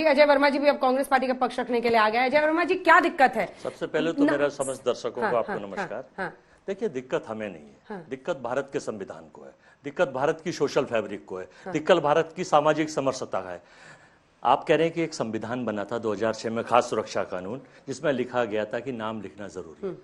अजय वर्मा जी भी अब कांग्रेस पार्टी का पक्ष रखने के लिए आ गए। अजय वर्मा जी, क्या दिक्कत है? सबसे पहले तो मेरा समस्त दर्शकों को आपको नमस्कार। देखिए, दिक्कत हमें नहीं है, दिक्कत भारत के संविधान को है, दिक्कत भारत की सोशल फैब्रिक को है, दिक्कत भारत की सामाजिक समरसता है। आप कह रहे हैं कि एक संविधान बना था 2006 में, खास सुरक्षा कानून, जिसमें लिखा गया था कि नाम लिखना जरूरी है।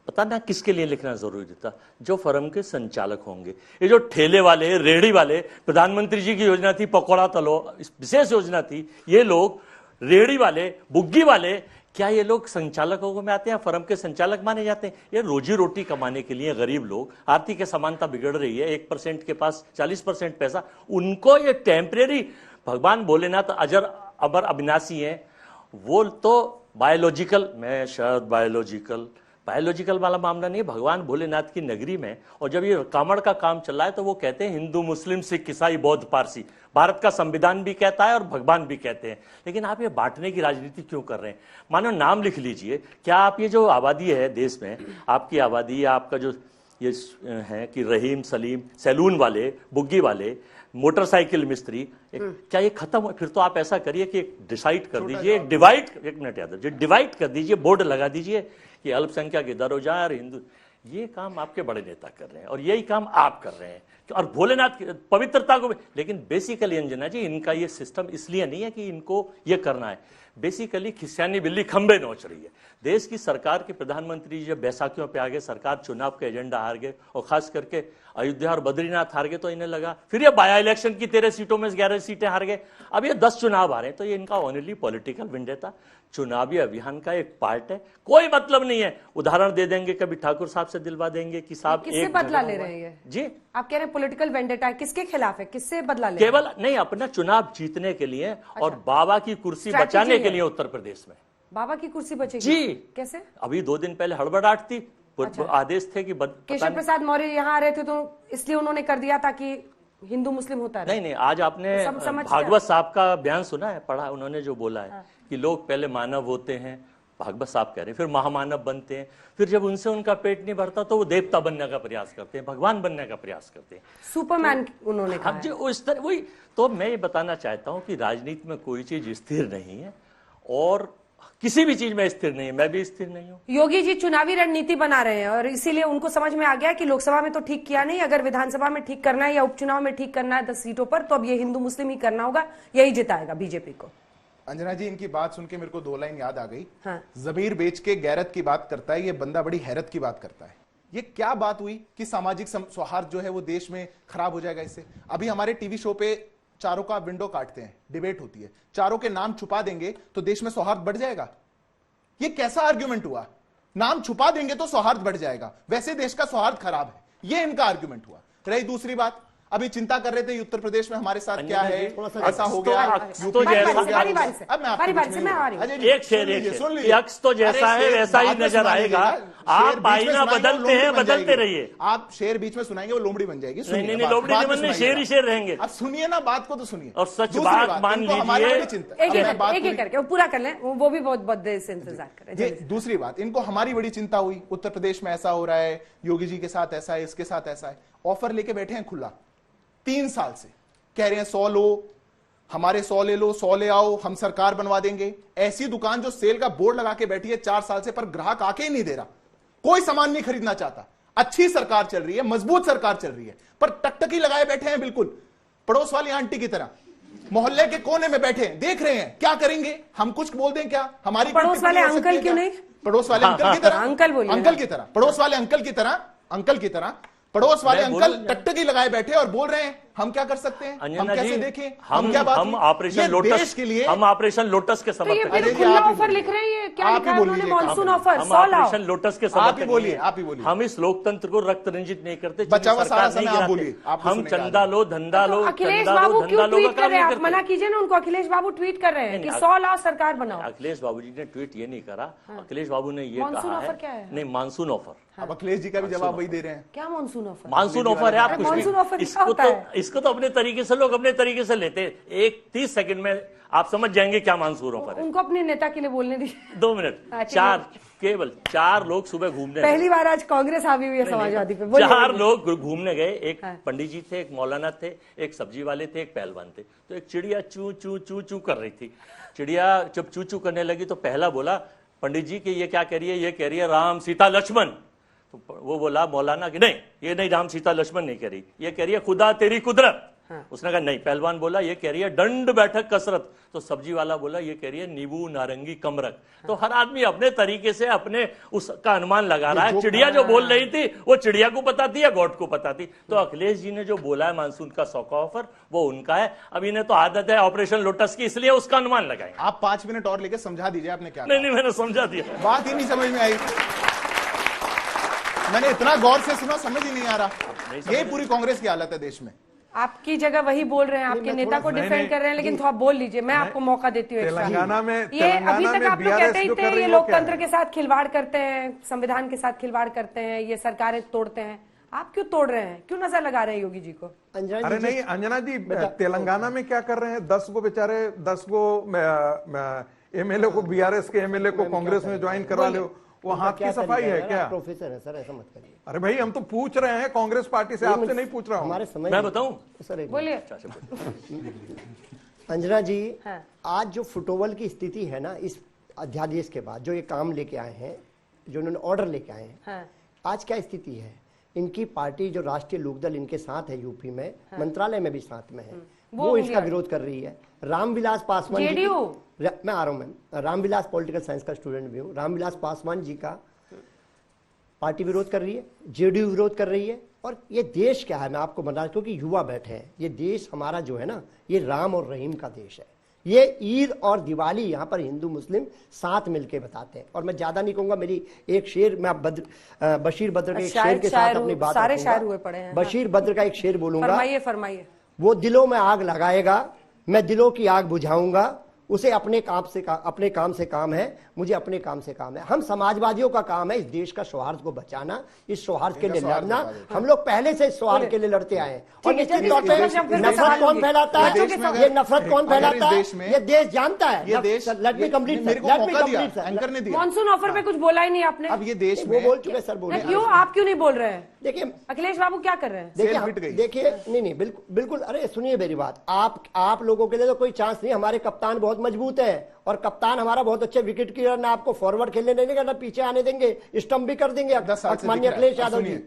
पता ना किसके लिए लिखना जरूरी था? जो फर्म के संचालक होंगे। ये जो ठेले वाले, रेहड़ी वाले, प्रधानमंत्री जी की योजना थी पकौड़ा तलो, विशेष योजना थी। ये लोग रेहड़ी वाले, बुग्गी वाले, क्या ये लोग संचालकों में आते हैं, फर्म के संचालक माने जाते हैं? ये रोजी रोटी कमाने के लिए गरीब लोग, आर्थिक समानता बिगड़ रही है, 1% के पास 40% पैसा, उनको ये टेम्परेरी, भगवान भोलेनाथ अजर अमर अविनाशी हैं, वो तो बायोलॉजिकल, मैं शायद बायोलॉजिकल वाला मामला नहीं, भगवान भोलेनाथ की नगरी में। और जब ये कामड़ का काम चल रहा है तो वो कहते हैं हिंदू, मुस्लिम, सिख, ईसाई, बौद्ध, पारसी। भारत का संविधान भी कहता है और भगवान भी कहते हैं। लेकिन आप ये बांटने की राजनीति क्यों कर रहे हैं? मानो नाम लिख लीजिए। क्या आप ये जो आबादी है देश में, आपकी आबादी या आपका जो ये है कि रहीम, सलीम, सैलून वाले, बुग्गी वाले, मोटरसाइकिल मिस्त्री, क्या ये खत्म हो? फिर तो आप ऐसा करिए कि डिसाइड कर दीजिए, एक मिनट याद रखिए, डिवाइड कर दीजिए, बोर्ड लगा दीजिए कि अल्पसंख्यक इधर हो जाए और हिंदू। ये काम आपके बड़े नेता कर रहे हैं और यही काम आप कर रहे हैं, और भोलेनाथ की पवित्रता को भी। लेकिन बेसिकली अंजना जी, इनका ये सिस्टम इसलिए नहीं है कि इनको ये करना है, बेसिकली खिसियानी बिल्ली खंबे नोच रही है। देश की सरकार के प्रधानमंत्री जब बैसाखियों पे आ गए, सरकार चुनाव के एजेंडा हार गए, और खास करके अयोध्या और बद्रीनाथ हार गए, तो इन्हें लगा फिर ये बाया इलेक्शन की 13 सीटों में 11 सीटें हार गए, अब ये 10 चुनाव आ रहे हैं, तो ये इनका ओनली पॉलिटिकल विंडेटा, चुनावी अभियान का एक पार्ट है। कोई मतलब नहीं है। उदाहरण दे देंगे, कभी ठाकुर साहब से दिलवा देंगे कि साहब किससे बदला ले रहे हैं जी? आप कह रहे हैं पॉलिटिकल वेंडेटा है, किसके खिलाफ है, किससे बदला ले? केवल नहीं, अपना चुनाव जीतने के लिए और बाबा की कुर्सी बचाने के लिए उत्तर प्रदेश में। बाबा की कुर्सी बचेगी जी? कैसे? अभी 2 दिन पहले हड़बड़ाहट थी, आदेश थे कि केशव प्रसाद मौर्य यहाँ आ रहे थे तो इसलिए उन्होंने कर दिया ताकि हिंदू मुस्लिम होता है। नहीं, आज आपने भागवत साहब का बयान सुना है, पढ़ा? उन्होंने जो बोला है कि लोग पहले मानव होते हैं, भागवत साहब कह रहे हैं, फिर महामानव बनते हैं, फिर जब उनसे उनका पेट नहीं भरता तो वो देवता बनने का प्रयास करते हैं, भगवान बनने का प्रयास करते हैं, सुपरमैन तो, उन्होंने कहा जी उस तरह। वही तो मैं ये बताना चाहता हूं कि राजनीति में कोई चीज स्थिर नहीं है और किसी भी चीज में स्थिर नहीं है, मैं भी स्थिर नहीं हूं। योगी जी चुनावी रणनीति बना रहे हैं और इसीलिए उनको समझ में आ गया कि लोकसभा में तो ठीक किया नहीं, अगर विधानसभा में ठीक करना है या उपचुनाव में ठीक करना है 10 सीटों पर, तो अब ये हिंदू मुस्लिम ही करना होगा, यही जिताएगा बीजेपी को। अंजना जी, इनकी बात सुन के मेरे को 2 लाइन याद आ गई। जमीर बेच के गैरत की बात करता है, ये बंदा बड़ी हैरत की बात करता है। ये क्या बात हुई कि सामाजिक सौहार्द जो है वो देश में खराब हो जाएगा इससे? अभी हमारे टीवी शो पे चारों का विंडो काटते हैं, डिबेट होती है, चारों के नाम छुपा देंगे तो देश में सौहार्द बढ़ जाएगा। ये कैसा आर्ग्यूमेंट हुआ? नाम छुपा देंगे तो सौहार्द बढ़ जाएगा, वैसे देश का सौहार्द खराब है, ये इनका आर्ग्यूमेंट हुआ। रही दूसरी बात, अभी चिंता कर रहे थे उत्तर प्रदेश में हमारे साथ क्या है, ऐसा हो गया, तो अक्स तो जैसा है वैसा ही नजर आएगा। आप आईना बदलते हैं, बदलते रहिए। आप शेर बीच में सुनाएंगे वो लोमड़ी बन जाएगी। नहीं, लोमड़ी नहीं, शेर ही शेर रहेंगे। अब सुनिए ना बात को, तो सुनिए और सच बात मान लीजिए। एक करके वो पूरा कर लें, वो भी बहुत देर से इंतजार कर रहे हैं। दूसरी बात, इनको हमारी बड़ी चिंता हुई, उत्तर प्रदेश में ऐसा हो रहा है, योगी जी के साथ ऐसा है, इसके साथ ऐसा है। ऑफर लेके बैठे हैं खुला 3 साल से, कह रहे हैं 100 लो, हमारे 100 ले लो, 100 ले आओ, हम सरकार बनवा देंगे। ऐसी दुकान जो सेल का बोर्ड लगा के बैठी है 4 साल से, पर ग्राहक आके ही नहीं दे रहा, कोई सामान नहीं खरीदना चाहता। अच्छी सरकार चल रही है, मजबूत सरकार चल रही है, पर टकटकी लगाए बैठे हैं, बिल्कुल पड़ोस वाली आंटी की तरह मोहल्ले के कोने में बैठे हैं, देख रहे हैं क्या करेंगे, हम कुछ बोल दें क्या? हमारी पड़ोस वाले अंकल क्यों नहीं? पड़ोस वाले अंकल की तरह, अंकल की तरह, पड़ोस वाले अंकल की तरह पड़ोस वाले अंकल टकटकी लगाए बैठे और बोल रहे हैं हम क्या कर सकते हैं, हम कैसे देखें, हम क्या बात, हम ऑपरेशन लोटस के लिए, हम ऑपरेशन लोटस के समर्थक हैं। खुला ऑफर लिख रहे हैं, क्या लिखा है उन्होंने? मॉनसून ऑफर, हम ऑपरेशन लोटस के समर्थक हैं। आप ही बोलिए। हम इस लोकतंत्र को रक्त रंजित नहीं करते, बचा हुआ सारा समय आप बोलिए। हम चंदा लो, धंधा लो, अखिलेश बाबू क्यों ट्वीट कर रहे हैं? आप मना कीजिए ना उनको। अखिलेश बाबू ट्वीट कर रहे हैं कि 100 लाओ, सरकार बनाओ। अखिलेश बाबू जी ने ट्वीट ये नहीं करा, अखिलेश बाबू ने ये कहा है, नहीं मानसून ऑफर। अब अखिलेश जी का भी जवाब वही दे रहे हैं। क्या मानसून ऑफर? मानसून ऑफर है, आप कुछ इसको तो अपने तरीके से लोग अपने तरीके से लेते हैं। 30 सेकंड में आप समझ जाएंगे क्या मंसूरों पर है। उनको अपने नेता के लिए बोलने दीजिए। 2 मिनट। केवल 4 लोग सुबह घूमने पहली बार आज कांग्रेस हावी हुई है समाजवादी पे। बोलिए, 4 बोलिए। लोग घूमने गए, एक पंडित जी थे, एक मौलाना थे, एक सब्जी वाले थे, एक पहलवान थे। तो एक चिड़िया चू चू चू चू कर रही थी। चिड़िया जब चू चू करने लगी तो पहला बोला पंडित जी कि ये क्या कह रही है? ये कह रही है राम सीता लक्ष्मण। तो वो बोला मौलाना कि नहीं, ये नहीं, राम सीता लक्ष्मण नहीं कह रही, ये कह रही है खुदा तेरी कुदरत। उसने कहा नहीं। पहलवान बोला ये कह रही है दंड बैठक कसरत। तो सब्जी वाला बोला ये कह रही है नींबू नारंगी कमरक। तो हर आदमी अपने तरीके से अपने उसका अनुमान लगा रहा है। चिड़िया जो बोल रही थी वो चिड़िया को पता थी या गॉड को पता थी। तो अखिलेश जी ने जो बोला है मानसून का 100 का ऑफर, वो उनका है। अब इन्हें तो आदत है ऑपरेशन लोटस की, इसलिए उसका अनुमान लगाए। आप 5 मिनट और लेके समझा दीजिए आपने क्या नहीं, मैंने समझा दिया, बात ही नहीं समझ में आई। मैंने इतना गौर से सुना, समझ ही नहीं आ रहा। यही पूरी कांग्रेस की हालत है देश में। आपकी जगह वही बोल रहे हैं, आपके नेता को डिफेंड कर रहे हैं, लेकिन थोड़ा बोल लीजिए, मैं आपको मौका देती हूँ। तेलंगाना में ये अभी तक आप लोग कहते ही थे ये लोकतंत्र है? के साथ खिलवाड़ करते हैं, संविधान के साथ खिलवाड़ करते हैं, ये सरकारें तोड़ते हैं। आप क्यों तोड़ रहे हैं? क्यों नजर लगा रहे हैं योगी जी को? अरे नहीं अंजना जी, तेलंगाना में क्या कर रहे हैं? 10 को बेचारे 10 को एमएलए को, बीआरएस के एमएलए को कांग्रेस में ज्वाइन करवा लो। वो हाथ की सफाई है क्या? प्रोफेसर है सर, ऐसा मत करिए। अरे भाई हम तो पूछ रहे हैं कांग्रेस पार्टी से, आपसे नहीं पूछ रहा हूँ। हमारे समय मैं बताऊं सर, बोलिए। अंजना जी, हाँ। आज जो फुटोवल की स्थिति है ना, इस अध्यादेश के बाद जो ये काम लेके आए हैं, जो उन्होंने ऑर्डर लेके आए हैं, हाँ। आज क्या स्थिति है? इनकी पार्टी जो राष्ट्रीय लोकदल इनके साथ है यूपी में, मंत्रालय में भी साथ में है, वो इसका विरोध कर रही है। रामविलास पासवान जी, मैं आ रहा हूं मैम, रामविलास पॉलिटिकल साइंस का स्टूडेंट भी हूँ। रामविलास पासवान जी का पार्टी विरोध कर रही है, जेडीयू विरोध कर रही है। और ये देश क्या है मैं आपको बता, क्योंकि युवा बैठे हैं, ये देश हमारा जो है ना, ये राम और रहीम का देश है। ये ईद और दिवाली यहाँ पर हिंदू मुस्लिम साथ मिलके बताते हैं। और मैं ज्यादा नहीं कहूंगा, मेरी एक शेर मैं बशीर बद्र के एक शेर के साथ अपनी बात सारे शायर हुए पड़े हैं। बशीर बद्र का एक शेर बोलूंगा। फरमाइए, फरमाइए। वो दिलों में आग लगाएगा, मैं दिलों की आग बुझाऊंगा। उसे अपने काम से काम है, मुझे अपने काम से काम है। हम समाजवादियों का काम है इस देश का सौहार्द को बचाना, इस सौहार्द के लिए लड़ना। हम लोग पहले से इस सौहार्द के लिए लड़ते आए हैं। और निश्चित तौर पे नफरत कौन फैलाता है, ये नफरत कौन फैलाता है, ये देश जानता है। ये देश लेट मी कंप्लीट, एंकर ने दिया। मानसून ऑफर पे कुछ बोला ही नहीं आपने। अब ये देश वो बोल चुके सर, बोले क्यों? आप क्यों नहीं बोल रहे हैं? देखिए अखिलेश बाबू क्या कर रहे हैं? देखिए नहीं बिल्कुल अरे सुनिए मेरी बात। आप लोगों के लिए तो कोई चांस नहीं। हमारे कप्तान बहुत मजबूत है और कप्तान हमारा बहुत अच्छे विकेट कीपर, ना आपको फॉरवर्ड खेलने नहीं देंगे, ना पीछे आने देंगे, स्टंप भी कर देंगे माननीय अखिलेश यादव जी।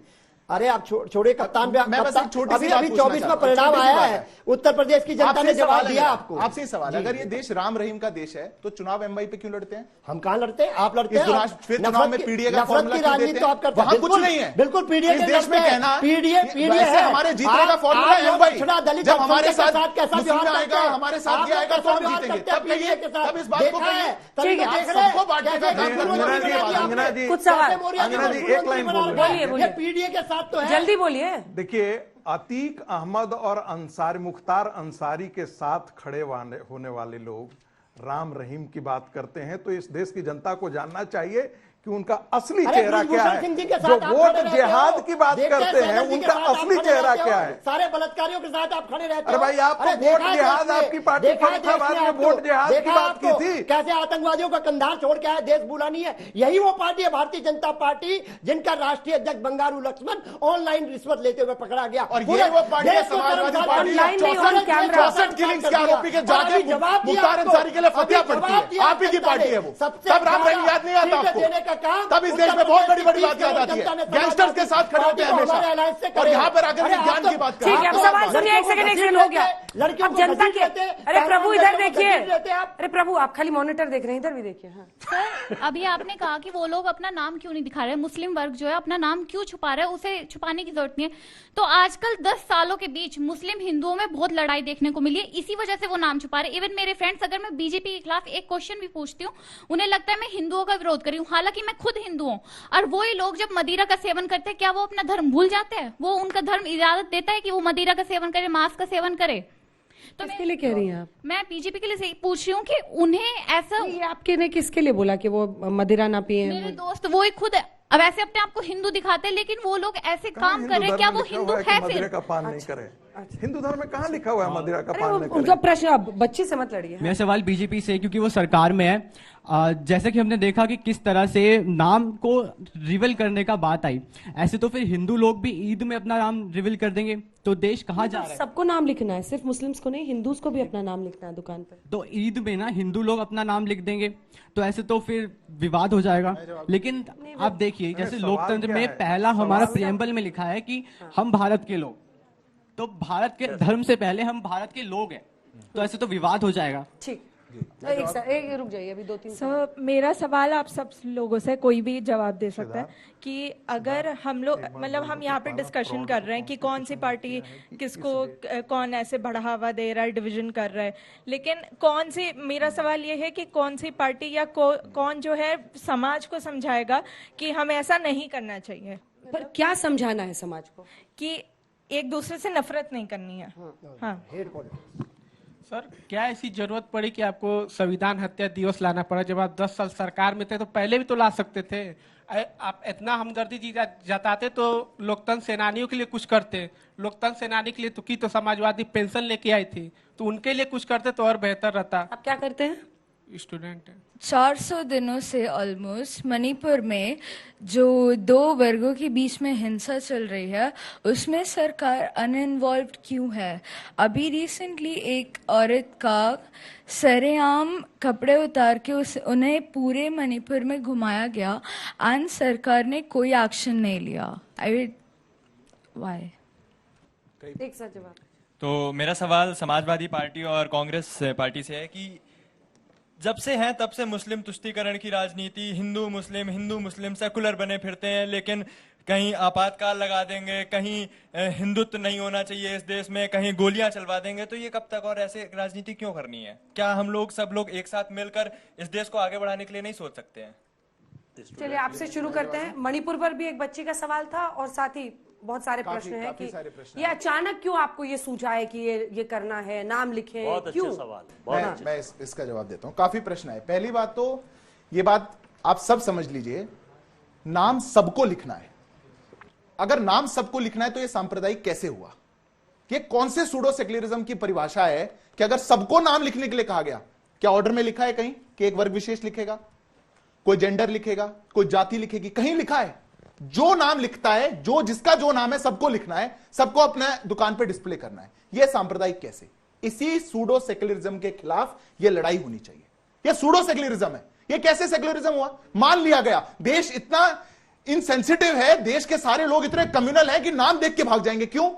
अरे आप छोड़े कप्तान पे। अभी 24 का परिणाम आया है, उत्तर प्रदेश की जनता ने जवाब दिया आपको। आपसे सवाल, अगर ये देश राम रहीम का देश है तो चुनाव एमवाई पे क्यों लड़ते हैं? हम कहां लड़ते हैं? आप लड़ते हैं। फिर चुनाव में पीडीए का फॉर्मूला की राजनीति तो आप करते हैं। कुछ नहीं है, बिल्कुल पीडीए इस देश में कहना पीडीए है हमारे जीतने का फॉर्मूला एमवाई। दलित जब हमारे साथ कैसा मुस्लिम आएगा, हमारे साथ ये आएगा तो हम जीतेंगे। तब कहिए, तब इस बात को कहिए। ठीक है, सबको बांटने का काम करना। कुछ सवाल एक लाइन बोलिए, पीडीए के साथ तो है। जल्दी बोलिए। देखिए, अतीक अहमद और मुख्तार अंसारी के साथ खड़े होने वाले लोग राम रहीम की बात करते हैं, तो इस देश की जनता को जानना चाहिए कि उनका असली चेहरा क्या है। जो वोट जिहाद की बात करते हैं, उनका असली चेहरा क्या है? सारे बलात्कारियों के साथ आप खड़े रहते अरे भाई, आप वोट जिहाद, आपकी पार्टी फरीदाबाद में वोट जिहाद की बात की थी। कैसे आतंकवादियों का कंधार छोड़ के आए, देश बुलानी है। यही वो पार्टी है भारतीय जनता पार्टी, जिनका राष्ट्रीय अध्यक्ष बंगारू लक्ष्मण ऑनलाइन रिश्वत लेते हुए पकड़ा गया। और ये वो पार्टी है समाजवादी पार्टी, 64 किलिंग्स के आरोपी के जाके मुख्तार अंसारी के लिए फतिया पड़ती है। आप ही की पार्टी है वो। तब राम रहीम याद नहीं आता आपको? तब इस देश में बहुत बड़ी बड़ी बात याद आती है। गैंगस्टर्स के साथ खड़े होते हैं हमेशा, और यहाँ पर आकर ज्ञान की बात करते हैं। ठीक है, अब सवाल सुनिए, एक सेकंड हो गया। अब जनता के, अरे प्रभु इधर देखिए, अरे प्रभु आप खाली मॉनिटर देख रहे हैं, इधर भी देखिए। सर, अभी आपने कहा कि वो लोग अपना नाम क्यों नहीं दिखा रहे, मुस्लिम वर्ग जो है अपना नाम क्यों छुपा रहा है, उसे छुपाने की जरूरत नहीं है। तो आजकल 10 सालों के बीच मुस्लिम हिंदुओं में बहुत लड़ाई देखने को मिली है, इसी वजह से वो नाम छुपा रहे। इवन मेरे फ्रेंड्स, अगर मैं बीजेपी के खिलाफ एक क्वेश्चन भी पूछती हूँ, उन्हें लगता है मैं हिंदुओं का विरोध कर रही हूँ, हालांकि मैं खुद हिंदू हूँ। और वही लोग जब मदिरा का सेवन करते हैं, क्या वो अपना धर्म भूल जाते हैं? वो उनका धर्म इजाजत देता है कि वो मदिरा का सेवन करे, मांस का सेवन करे? तो किसके लिए कह रही हैं आप? मैं बीजेपी के लिए पूछ रही हूँ कि उन्हें ऐसा, ये आपके ने किसके लिए बोला कि वो मदिरा ना पिए? मेरे दोस्त वो ही खुद वैसे अपने आप को हिंदू दिखाते हैं, लेकिन वो लोग ऐसे काम कर रहे हैं, क्या वो हिंदू है? फिर का पान नहीं करे। हिंदू धर्म में कहाँ लिखा हुआ है मदिरा का अरे पान न उनका करें? प्रश्न, अब बच्ची से मत लड़िए। मेरा सवाल बीजेपी से, क्योंकि वो सरकार में है। जैसे कि हमने देखा कि किस तरह से नाम को रिवील करने का बात आई, ऐसे तो फिर हिंदू लोग भी ईद में अपना नाम रिवील कर देंगे, तो देश कहाँ जा रहा है? सबको नाम लिखना है, सिर्फ मुस्लिम्स को नहीं, हिंदूज को भी अपना नाम लिखना है दुकान पे। तो ईद में ना हिंदू लोग अपना नाम लिख देंगे, तो ऐसे तो फिर विवाद हो जाएगा। लेकिन आप देखिए, जैसे सवाल लोकतंत्र क्या में है? पहला हमारा प्रियम्बल में लिखा है कि हम भारत के लोग, तो भारत के धर्म से पहले हम भारत के लोग हैं, तो ऐसे तो विवाद हो जाएगा। ठीक, एक रुक जाइए, अभी 2-3 मेरा सवाल आप सब लोगों से कोई भी जवाब दे सकता है कि अगर हम लोग, मतलब हम यहाँ पे डिस्कशन कर रहे हैं कि कौन सी पार्टी किसको कौन ऐसे बढ़ावा दे रहा है, डिवीजन कर रहा है, लेकिन कौन सी, मेरा सवाल ये है कि कौन सी पार्टी या कौन जो है समाज को समझाएगा कि हमें ऐसा नहीं करना चाहिए। पर क्या समझाना है समाज को? कि एक दूसरे से नफरत नहीं करनी है। हाँ, सर, क्या ऐसी जरूरत पड़ी कि आपको संविधान हत्या दिवस लाना पड़ा? जब आप 10 साल सरकार में थे तो पहले भी तो ला सकते थे। आप इतना हमदर्दी जताते तो लोकतंत्र सेनानियों के लिए कुछ करते। लोकतंत्र सेनानी के लिए तो की तो समाजवादी पेंशन लेके आई थी, तो उनके लिए कुछ करते तो और बेहतर रहता। आप क्या करते हैं? स्टूडेंट है। 400 दिनों से ऑलमोस्ट मणिपुर में जो 2 वर्गों के बीच में हिंसा चल रही है, उसमें सरकार अनइन्वॉल्व्ड क्यों है? अभी रिसेंटली एक औरत का सरेआम कपड़े उतार के उन्हें पूरे मणिपुर में घुमाया गया एंड सरकार ने कोई एक्शन नहीं लिया। व्हाई? एक साथ जवाब। तो मेरा सवाल समाजवादी पार्टी और कांग्रेस पार्टी से है कि जब से हैं तब से मुस्लिम तुष्टीकरण की राजनीति, हिंदू मुस्लिम सेकुलर बने फिरते हैं, लेकिन कहीं आपातकाल लगा देंगे, कहीं हिंदुत्व नहीं होना चाहिए इस देश में, कहीं गोलियां चलवा देंगे। तो ये कब तक और ऐसे राजनीति क्यों करनी है? क्या हम लोग सब लोग एक साथ मिलकर इस देश को आगे बढ़ाने के लिए नहीं सोच सकते हैं? चलिए आपसे शुरू करते हैं। मणिपुर पर भी एक बच्ची का सवाल था और साथ ही बहुत सारे प्रश्न हैं कि ये अचानक क्यों आपको ये सूझा है कि ये करना है, नाम लिखें, बहुत क्यों? अच्छे सवाल। मैं इसका जवाब देता हूं। काफी प्रश्न है। पहली बात तो ये बात आप सब समझ लीजिए, नाम सबको लिखना है। अगर नाम सबको लिखना है तो ये सांप्रदायिक कैसे हुआ? ये कौन से सूडो सेक्युलरिज्म की परिभाषा है कि अगर सबको नाम लिखने के लिए कहा गया? क्या ऑर्डर में लिखा है कहीं कि एक वर्ग विशेष लिखेगा, कोई जेंडर लिखेगा, कोई जाति लिखेगी? कहीं लिखा है? जो नाम लिखता है, जिसका जो नाम है सबको लिखना है, सबको अपने दुकान पे डिस्प्ले करना है। यह सांप्रदायिक कैसे? इसी सूडो सेक्युलरिज्म के खिलाफ यह लड़ाई होनी चाहिए। यह सूडो सेक्युलरिज्म है। यह कैसे सेक्युलरिज्म हुआ? मान लिया गया देश इतना इनसेंसिटिव है, देश के सारे लोग इतने कम्युनल हैं कि नाम देख के भाग जाएंगे। क्यों?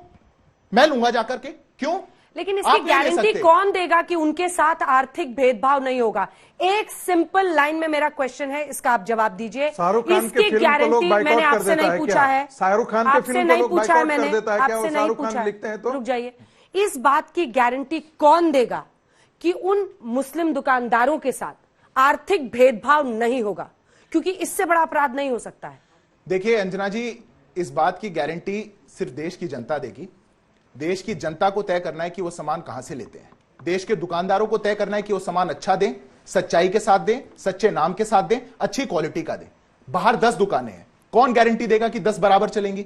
मैं लूंगा जाकर के, क्यों? लेकिन इसकी गारंटी कौन देगा कि उनके साथ आर्थिक भेदभाव नहीं होगा? एक सिंपल लाइन में मेरा क्वेश्चन है, इसका आप जवाब दीजिए। इसकी गारंटी मैंने आपसे नहीं पूछा है, शाहरुख खान आपसे नहीं पूछा है मैंने, आपसे नहीं पूछा है। रुक जाइए। इस बात की गारंटी कौन देगा कि उन मुस्लिम दुकानदारों के साथ आर्थिक भेदभाव नहीं होगा? क्योंकि इससे बड़ा अपराध नहीं हो सकता है। देखिए अंजना जी, इस बात की गारंटी सिर्फ देश की जनता देगी। देश की जनता को तय करना है कि वो सामान कहां से लेते हैं। देश के दुकानदारों को तय करना है कि वो सामान अच्छा दें, सच्चाई के साथ दें, सच्चे नाम के साथ दें, अच्छी क्वालिटी का दें। बाहर 10 दुकानें हैं, कौन गारंटी देगा कि 10 बराबर चलेंगी?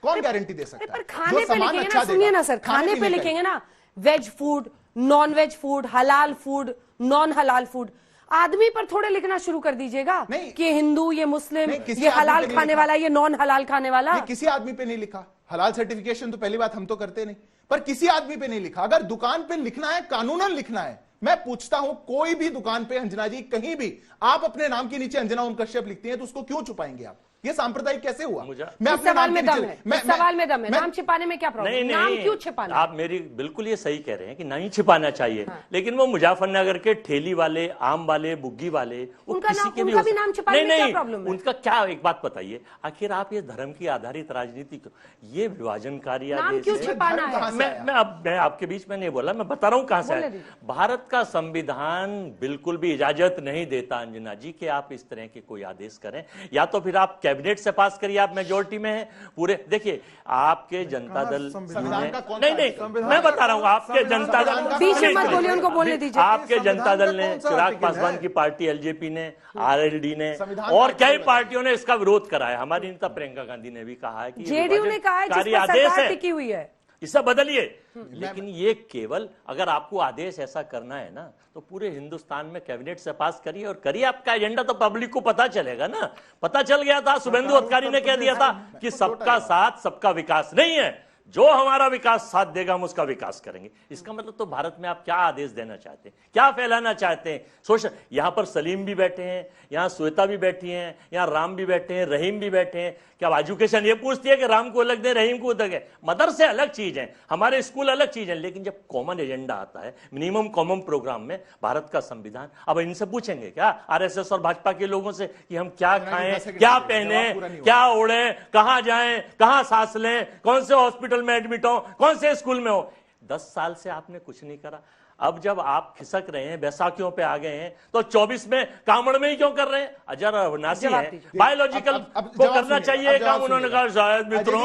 कौन गारंटी दे सकता है? पर खाने पे लिखेंगे ना, सुनिए ना सर, खाने पे लिखेंगे ना, veg food, non veg food, हलाल फूड, नॉन हलाल फूड। आदमी पर थोड़े लिखना शुरू कर दीजिएगा कि हिंदू, ये मुस्लिम, ये हलाल खाने वाला, ये नॉन हलाल खाने वाला। किसी आदमी पे नहीं लिखा। हलाल सर्टिफिकेशन तो पहली बात हम तो करते नहीं, पर किसी आदमी पे नहीं लिखा। अगर दुकान पे लिखना है, कानूनन लिखना है। मैं पूछता हूं, कोई भी दुकान पे अंजना जी, कहीं भी आप अपने नाम के नीचे अंजना ओम कश्यप लिखती हैं, तो उसको क्यों छुपाएंगे आप? ये सांप्रदायिक कैसे हुआ? मैं अपने सवाल में दम है, सवाल में दम है। नाम छिपाने में क्या प्रॉब्लम? नाम क्यों छिपाना? आप मेरी बिल्कुल ये सही कह रहे हैं कि नहीं छिपाना चाहिए। लेकिन वो मुजफ्फरनगर के ठेली वाले, आम वाले, बुग्गी वाले, उनका भी नाम छिपाने में क्या प्रॉब्लम है? उनका क्या, एक बात बताइए, आखिर आप ये धर्म की आधारित राजनीति, ये विभाजनकारी नाम क्यों छिपाना है? मैं आपके बीच में नहीं बोला, मैं बता रहा हूं कहां से है। भारत का संविधान बिल्कुल भी इजाजत नहीं देता अंजना जी कि आप इस तरह के कोई आदेश करें। या तो फिर आप कैबिनेट से पास करिए, आप मेजोरिटी में हैं पूरे। देखिए आपके जनता दल नहीं, मैं बता रहा हूं, आपके जनता दल, बीच में मत बोलिए, उनको बोलने दीजिए। आपके जनता दल ने, चिराग पासवान की पार्टी एलजेपी ने, आरएलडी ने और कई पार्टियों ने इसका विरोध करा है। हमारी नेता प्रियंका गांधी ने भी कहा है कि जेडीयू ने कहा है जिस पर सरकार टिकी हुई है। इसे बदलिए। लेकिन ये केवल अगर आपको आदेश ऐसा करना है ना तो पूरे हिंदुस्तान में कैबिनेट से पास करिए और करिए आपका एजेंडा, तो पब्लिक को पता चलेगा ना। पता चल गया था, शुभेंदु अधिकारी ने कह दिया था कि सबका साथ सबका विकास नहीं है, जो हमारा विकास साथ देगा हम उसका विकास करेंगे। इसका मतलब तो भारत में आप क्या आदेश देना चाहते हैं, क्या फैलाना चाहते हैं? सोच, यहां पर सलीम भी बैठे हैं, यहां श्वेता भी बैठी हैं, यहां राम भी बैठे हैं, रहीम भी बैठे हैं। क्या एजुकेशन ये पूछती है कि राम को अलग दें, रहीम को अलग है? मदरसे अलग चीज है, हमारे स्कूल अलग चीज है। लेकिन जब कॉमन एजेंडा आता है, मिनिमम कॉमन प्रोग्राम में भारत का संविधान, अब इनसे पूछेंगे क्या आरएसएस और भाजपा के लोगों से कि हम क्या खाएं, क्या पहने, क्या ओढ़े, कहां जाएं, कहां सांस लें, कौन से हॉस्पिटल में एडमिट हो, कौन से स्कूल में हो? 10 साल से आपने कुछ नहीं करा। अब जब आप खिसक रहे हैं, बैसाखियों पे आ गए हैं, तो 24 में कांवड़ में ही क्यों कर रहे हैं? अजर नासी है, बायोलॉजिकल को करना चाहिए काम। उन्होंने कहा शायद मित्रों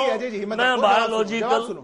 मैं बायोलॉजिकल